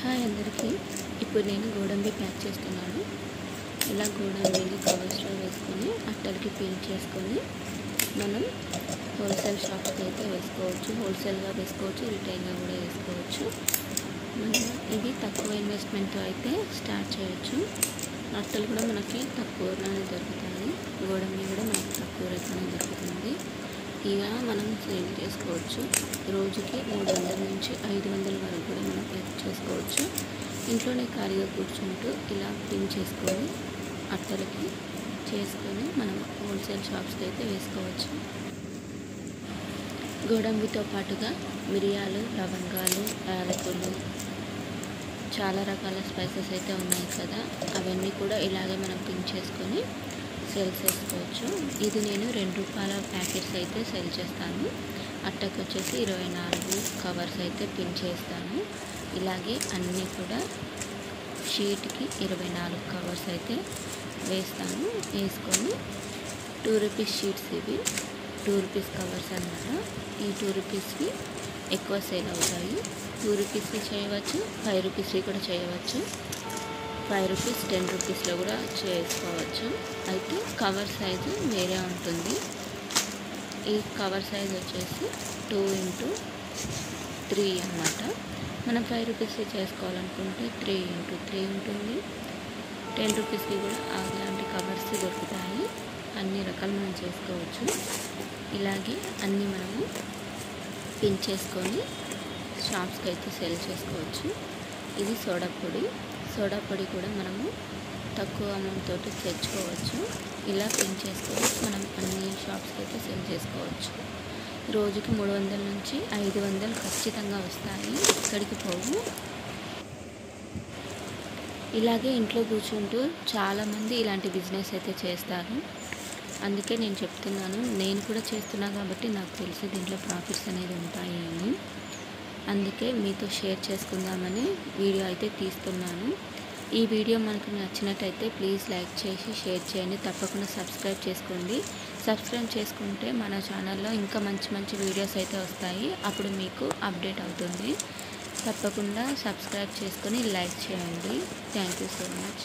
Hi అందరికీ. ఇప్పుడు నేను గోడంబి ప్యాక్ చేస్తున్నాను. ఇలా గోడంబిని కవర్స్లో వేసుకొని అట్టలకి పిన్ చేసుకొని మనం హోల్సేల్ షాప్కి అయితే వేసుకోవచ్చు. హోల్సేల్గా వేసుకోవచ్చు, రిటైల్గా కూడా వేసుకోవచ్చు. మనం ఇది తక్కువ ఇన్వెస్ట్మెంట్తో అయితే స్టార్ట్ చేయొచ్చు. అట్టలు కూడా మనకి తక్కువలోనే దొరుకుతాయి. గోడంబి కూడా మనకి తక్కువ రేట్లోనే దొరుకుతుంది. ఇలా మనం సేల్ చేసుకోవచ్చు. రోజుకి 300 నుంచి 500 వరకు కూడా మనం ప్యాక్ చేసుకోవచ్చు. ఇంట్లోనే ఖాళీగా కూర్చుంటూ ఇలా పిన్ చేసుకొని అట్టలకి చేసుకొని మనం హోల్సేల్ షాప్స్కి అయితే వేసుకోవచ్చు. గోడంబితో పాటుగా మిరియాలు, లవంగాలు, యాలకులు, చాలా రకాల స్పైసెస్ అయితే ఉన్నాయి కదా, అవన్నీ కూడా ఇలాగే మనం పిన్ చేసుకొని సేల్ చేసుకోవచ్చు. ఇది నేను ₹2 ప్యాకెట్స్ అయితే సేల్ చేస్తాను. అట్టకు వచ్చేసి 24 కవర్స్ అయితే పిన్ చేస్తాను. ఇలాగే అన్నీ కూడా షీట్కి 24 కవర్స్ అయితే వేస్తాను. వేసుకొని ₹2 షీట్స్, ఇవి ₹2 కవర్స్ అన్నమాట. ఈ ₹2కి ఎక్కువ సేల్ అవుతాయి. ₹2 చేయవచ్చు, ₹5 కూడా చేయవచ్చు. ₹5, ₹10లో కూడా చేసుకోవచ్చు. అయితే కవర్ సైజు వేరే ఉంటుంది. ఈ కవర్ సైజ్ వచ్చేసి 2x3 అన్నమాట. మనం ₹5 చేసుకోవాలనుకుంటే 3x3 ఉంటుంది. ₹10కి కూడా అలాంటి కవర్స్ దొరుకుతాయి. అన్ని రకాలు మనం చేసుకోవచ్చు. ఇలాగే అన్నీ మనము పిన్ చేసుకొని షాప్స్కి అయితే సేల్ చేసుకోవచ్చు. ఇది సోడా పొడి కూడా మనము తక్కువ అమౌంట్ తోటి తెచ్చుకోవచ్చు. ఇలా పిన్ చేసుకొని మనం అన్ని షాప్స్కి అయితే సేల్ చేసుకోవచ్చు. రోజుకి 300 నుంచి 500 ఖచ్చితంగా వస్తాయి, ఎక్కడికి పోవు. ఇలాగే ఇంట్లో కూర్చుంటూ చాలామంది ఇలాంటి బిజినెస్ అయితే చేస్తారు. అందుకే నేను చెప్తున్నాను. నేను కూడా చేస్తున్నా కాబట్టి నాకు తెలిసి దీంట్లో ప్రాఫిట్స్ అనేది ఉంటాయి అని. అందుకే మీతో షేర్ చేసుకుందామని వీడియో అయితే తీస్తున్నాను. ఈ వీడియో మనకు నచ్చినట్టయితే ప్లీజ్ లైక్ చేసి షేర్ చేయండి. తప్పకుండా సబ్స్క్రైబ్ చేసుకోండి. సబ్స్క్రైబ్ చేసుకుంటే మన ఛానల్లో ఇంకా మంచి మంచి వీడియోస్ అయితే వస్తాయి. అప్పుడు మీకు అప్డేట్ అవుతుంది. తప్పకుండా సబ్స్క్రైబ్ చేసుకొని లైక్ చేయండి. Thank you so much.